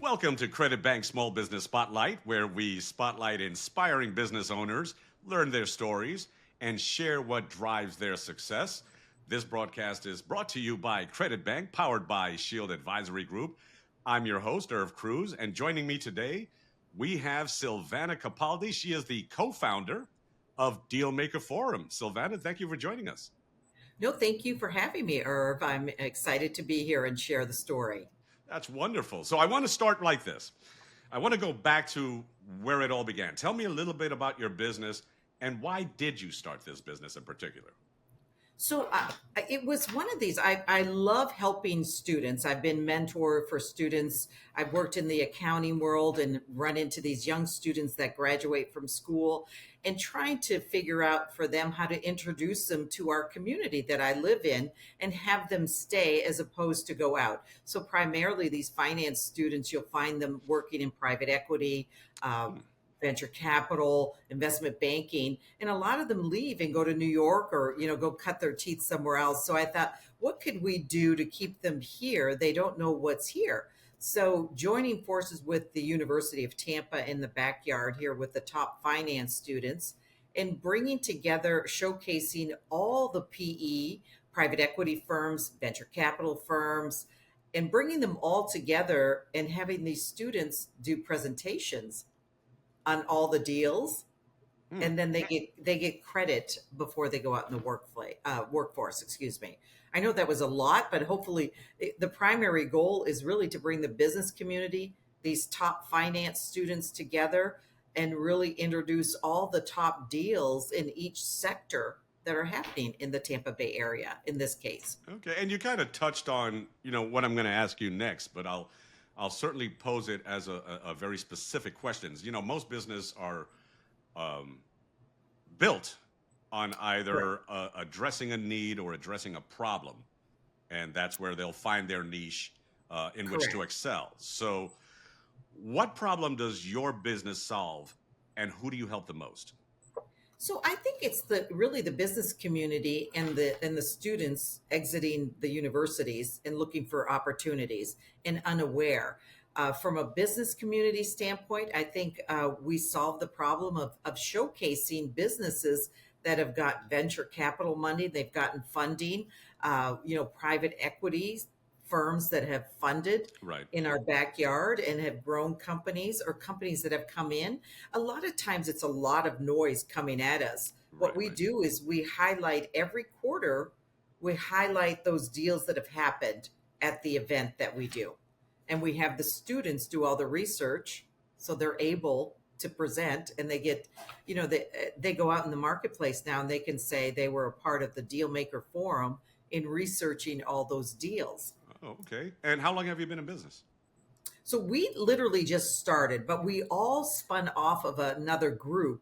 Welcome to Credit Bank Small Business Spotlight, where we spotlight inspiring business owners, learn their stories, and share what drives their success. This broadcast is brought to you by Credit Bank, powered by Shield Advisory Group. I'm your host, Irv Cruz, and joining me today, we have Silvana Capaldi. She is the co-founder of Dealmaker Forum. Silvana, thank you for joining us. No, thank you for having me, Irv. I'm excited to be here and share the story. That's wonderful. So I want to start like this. I want to go back to where it all began. Tell me a little bit about your business and why did you start this business in particular? So it was one of these. I love helping students. I've been mentor for students. I've worked in the accounting world and run into these young students that graduate from school and trying to figure out for them how to introduce them to our community that I live in and have them stay as opposed to go out. So primarily these finance students, you'll find them working in private equity, uh, venture capital, investment banking, and a lot of them leave and go to New York or, go cut their teeth somewhere else. So I thought, what could we do to keep them here? They don't know what's here. So joining forces with the University of Tampa in the backyard here with the top finance students and bringing together, showcasing all the PE, private equity firms, venture capital firms, and bringing them all together and having these students do presentations on all the deals, Hmm. and then they get credit before they go out in the workforce. Excuse me. I know that was a lot, but hopefully the primary goal is really to bring the business community, these top finance students together, and really introduce all the top deals in each sector that are happening in the Tampa Bay area. In this case, Okay, and you kind of touched on, what I'm going to ask you next, but I'll certainly pose it as a very specific questions. Most business are um, built on correct. either addressing a need or addressing a problem, and that's where they'll find their niche in which to Correct. excel. So, what problem does your business solve, and who do you help the most? So I think it's the really the business community and the students exiting the universities and looking for opportunities and unaware. From a business community standpoint, I think we solve the problem of showcasing businesses that have got venture capital money, they've gotten funding, private equity firms that have funded Right, in our backyard and have grown companies or companies that have come in. A lot of times it's a lot of noise coming at us. What right, we right. do is we highlight every quarter, we highlight those deals that have happened at the event that we do. And we have the students do all the research so they're able to present and they go out in the marketplace now and they can say they were a part of the Dealmaker Forum in researching all those deals. Oh, okay. And how long have you been in business? So we literally just started, but we all spun off of another group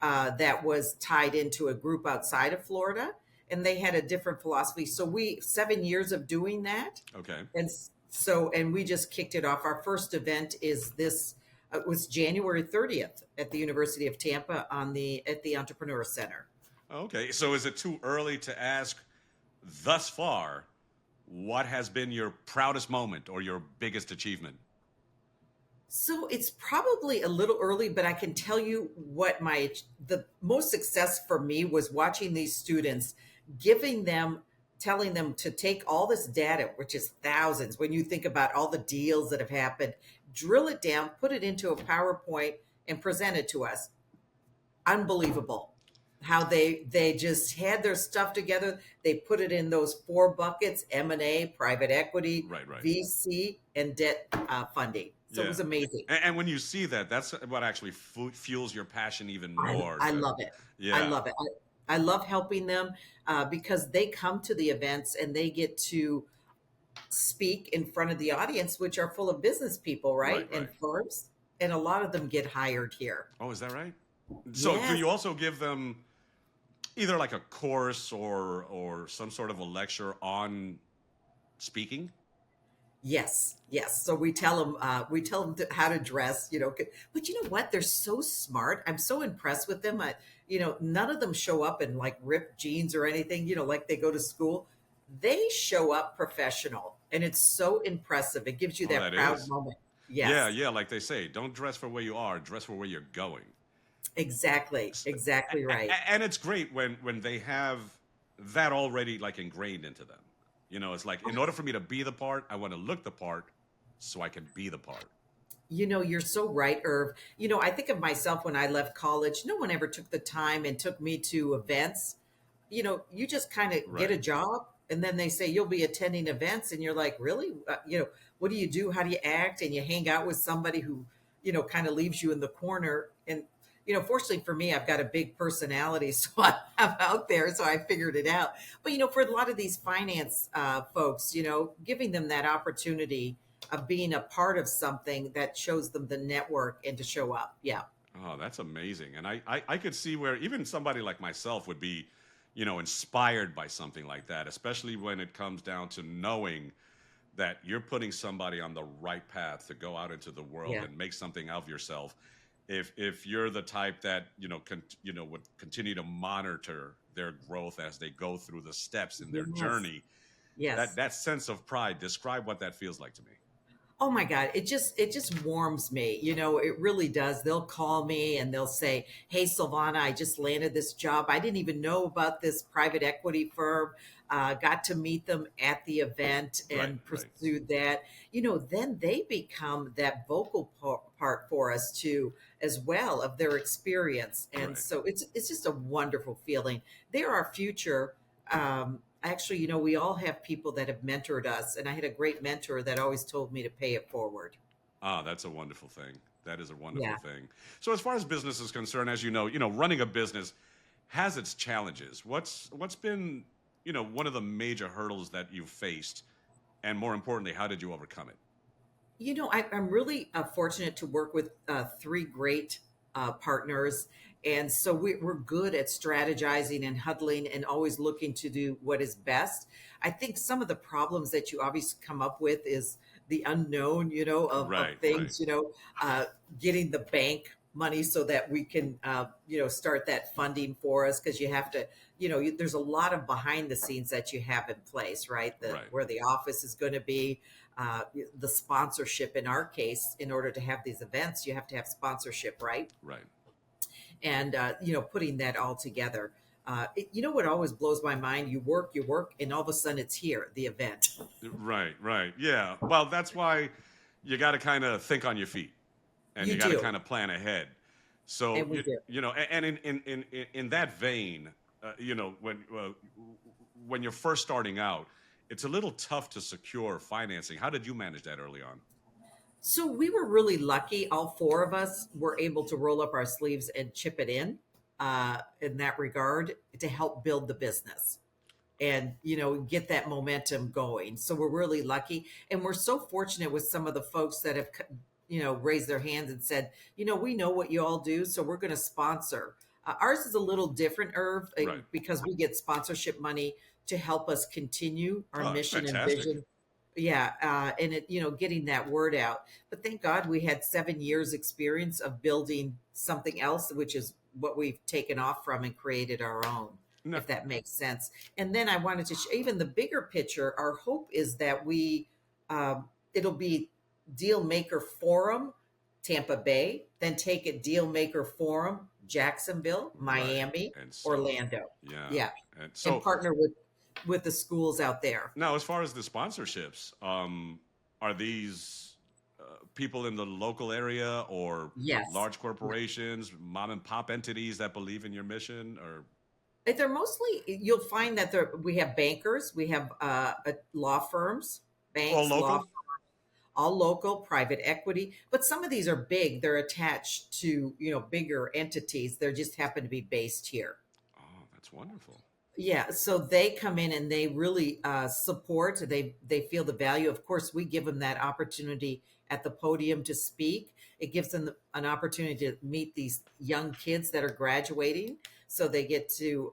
that was tied into a group outside of Florida, and they had a different philosophy. So we 7 years of doing that, Okay. and we just kicked it off. Our first event is this. It was January 30th at the University of Tampa at the Entrepreneur Center. Okay. So is it too early to ask thus far what has been your proudest moment or your biggest achievement? So it's probably a little early, but I can tell you what the most success for me was watching these students, giving them, telling them to take all this data, which is thousands, when you think about all the deals that have happened, drill it down, put it into a PowerPoint and present it to us. Unbelievable how they just had their stuff together. They put it in those four buckets: M&A, private equity, Right, right. VC, and debt funding. So it Yeah. was amazing. And when you see that, that's what actually fuels your passion even I, more I to, love it. I yeah. love it. I love helping them because they come to the events and they get to speak in front of the audience, which are full of business people, Right, right? And right. firms. And a lot of them get hired here. Oh, is that right? So do Yes. you also give them either like a course or some sort of a lecture on speaking? Yes, yes. So we tell them how to dress, but you know what? They're so smart. I'm so impressed with them. None of them show up in like ripped jeans or anything, like they go to school. They show up professional and it's so impressive. It gives you Oh, that that proud is. moment. Yeah, Yes, yeah, like they say, don't dress for where you are, dress for where you're going. exactly, S- exactly right. And it's great when they have that already like ingrained into them. It's like in order for me to be the part, I want to look the part so I can be the part. You're so right, Irv. I think of myself when I left college. No one ever took the time and took me to events. You just kind of get a Right. job and then they say you'll be attending events and you're like, really? What do you do? How do you act? And you hang out with somebody who, kind of leaves you in the corner. And, fortunately for me, I've got a big personality, so I'm out there, so I figured it out. But, for a lot of these finance folks, giving them that opportunity of being a part of something that shows them the network and to show up. Yeah. Oh, that's amazing. And I could see where even somebody like myself would be, inspired by something like that, especially when it comes down to knowing that you're putting somebody on the right path to go out into the world Yeah. and make something of yourself. If you're the type that, would continue to monitor their growth as they go through the steps in their Yes. journey, that Yes. that sense of pride, describe what that feels like to me. Oh my God, it just warms me. It really does. They'll call me and they'll say, "Hey Silvana, I just landed this job. I didn't even know about this private equity firm. Got to meet them at the event Right, and right, pursued that." Then they become that vocal part for us too, as well, of their experience. And right. so it's just a wonderful feeling. They're our future. Actually, we all have people that have mentored us, and I had a great mentor that always told me to pay it forward. Ah, that's a wonderful thing. That is a wonderful Yeah. thing. So as far as business is concerned, as running a business has its challenges. What's been, one of the major hurdles that you've faced, and more importantly, how did you overcome it? I'm really fortunate to work with three great partners. And so we're good at strategizing and huddling and always looking to do what is best. I think some of the problems that you obviously come up with is the unknown, of Right, right, things, getting the bank money so that we can, start that funding for us because you have to, there's a lot of behind the scenes that you have in place, right? right, Where the office is going to be, uh, the sponsorship in our case, in order to have these events, you have to have sponsorship, right? right, And, putting that all together. What always blows my mind? You work, and all of a sudden it's here, the event. right, right. Yeah. Well, that's why you got to kind of think on your feet, and You you got to do, kind of plan ahead. So and we do. and in that vein, when you're first starting out, it's a little tough to secure financing. How did you manage that early on? So we were really lucky. All four of us were able to roll up our sleeves and chip it in that regard to help build the business and get that momentum going. So we're really lucky, and we're so fortunate with some of the folks that have raised their hands and said, we know what you all do, so we're going to sponsor. Ours is a little different, Irv, Right. because we get sponsorship money to help us continue our Oh, that's mission and fantastic. vision. Yeah, and getting that word out. But thank God we had 7 years experience of building something else, which is what we've taken off from and created our own, No, if that makes sense. And then I wanted to even the bigger picture. Our hope is that it'll be Dealmaker Forum, Tampa Bay, then take it Dealmaker Forum, Jacksonville, right. Miami, And so, Orlando. yeah. Yeah, And and so partner with the schools out there. now, as far as the sponsorships, are these people in the local area or Yes. large corporations, mom and pop entities that believe in your mission, or They're mostly, you'll find that we have bankers, we have law firms, all banks, local? all local, private equity. But some of these are big. They're attached to, bigger entities. They just happen to be based here. Oh, that's wonderful. Yeah, so they come in and they really support. They feel the value. Of course, we give them that opportunity at the podium to speak. It gives them an opportunity to meet these young kids that are graduating, so they get to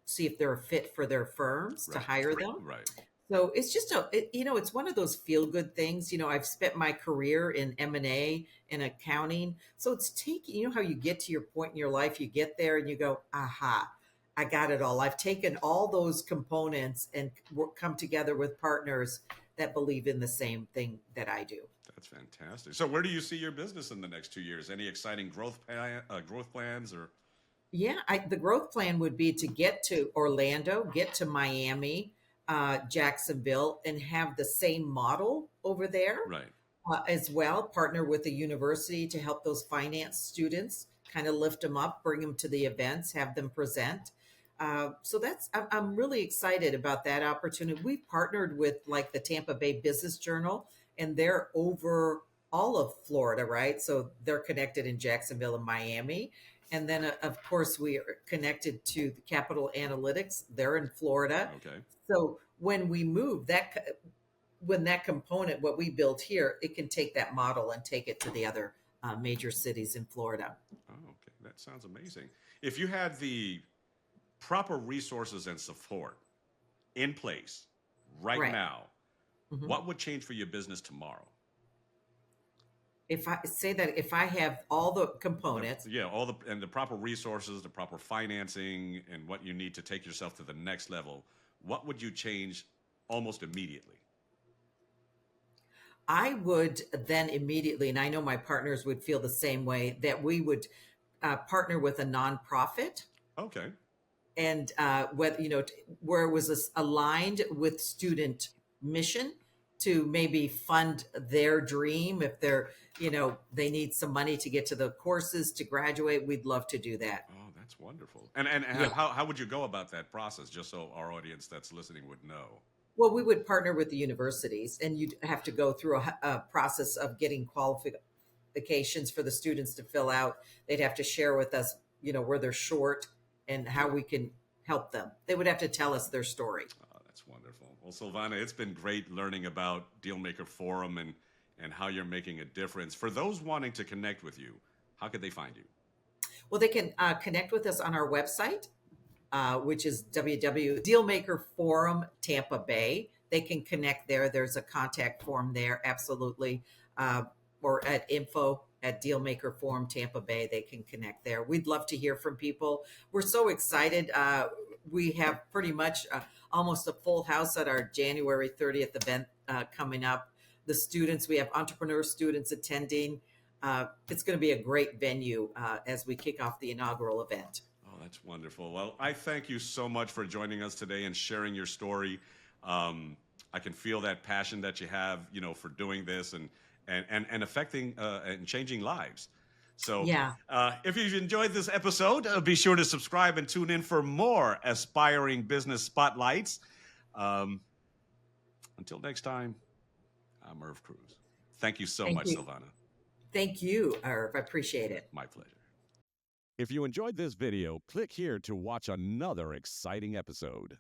see if they're a fit for their firms to Right, hire them. right, So it's just it's one of those feel good things. I've spent my career in M&A and accounting. So it's taking, how you get to your point in your life, you get there and you go, aha, I got it all. I've taken all those components and come together with partners that believe in the same thing that I do. That's fantastic. So, where do you see your business in the next 2 years? Any exciting growth plans, or? Yeah, the growth plan would be to get to Orlando, get to Miami, Jacksonville, and have the same model over there Right. as well. Partner with the university to help those finance students, kind of lift them up, bring them to the events, have them present. So I'm really excited about that opportunity. We've partnered with like the Tampa Bay Business Journal, and they're over all of Florida, right? So they're connected in Jacksonville and Miami. And then, of course, we are connected to the Capital Analytics. They're in Florida. Okay. So when we move when that component, what we built here, it can take that model and take it to the other major cities in Florida. Oh, okay. That sounds amazing. If you had the proper resources and support in place right Right. now, Mhm. what would change for your business tomorrow? If I say that, if I have all the components, Yeah, all the proper resources, the proper financing, and what you need to take yourself to the next level, what would you change almost immediately? I would then immediately, and I know my partners would feel the same way, that we would partner with a nonprofit Okay. and whether where it was aligned with student mission to maybe fund their dream if they're they need some money to get to the courses to graduate. We'd love to do that. Oh, that's wonderful. And Yeah. how would you go about that process, just so our audience that's listening would know? Well, we would partner with the universities, and you'd have to go through a process of getting qualifications for the students to fill out. They'd have to share with us, where they're short and how we can help them. They would have to tell us their story. Oh, that's wonderful. Well, Silvana, it's been great learning about Dealmaker Forum and how you're making a difference. For those wanting to connect with you, how could they find you? Well, they can connect with us on our website, which is Dealmaker Forum Tampa Bay. They can connect there. There's a contact form there, absolutely. Or at info@Dealmaker Forum Tampa Bay. They can connect there. We'd love to hear from people. We're so excited. We have pretty much almost a full house at our January 30th event coming up. The students, we have entrepreneur students attending. It's going to be a great venue as we kick off the inaugural event. Oh, that's wonderful. Well, I thank you so much for joining us today and sharing your story. I can feel that passion that you have, for doing this and affecting and changing lives. So, Yeah. if you've enjoyed this episode, be sure to subscribe and tune in for more aspiring business spotlights. Um, until next time, I'm Irv Cruz. Thank you so Thank much, you. Silvana. Thank you, Irv. I appreciate it. My pleasure. If you enjoyed this video, click here to watch another exciting episode.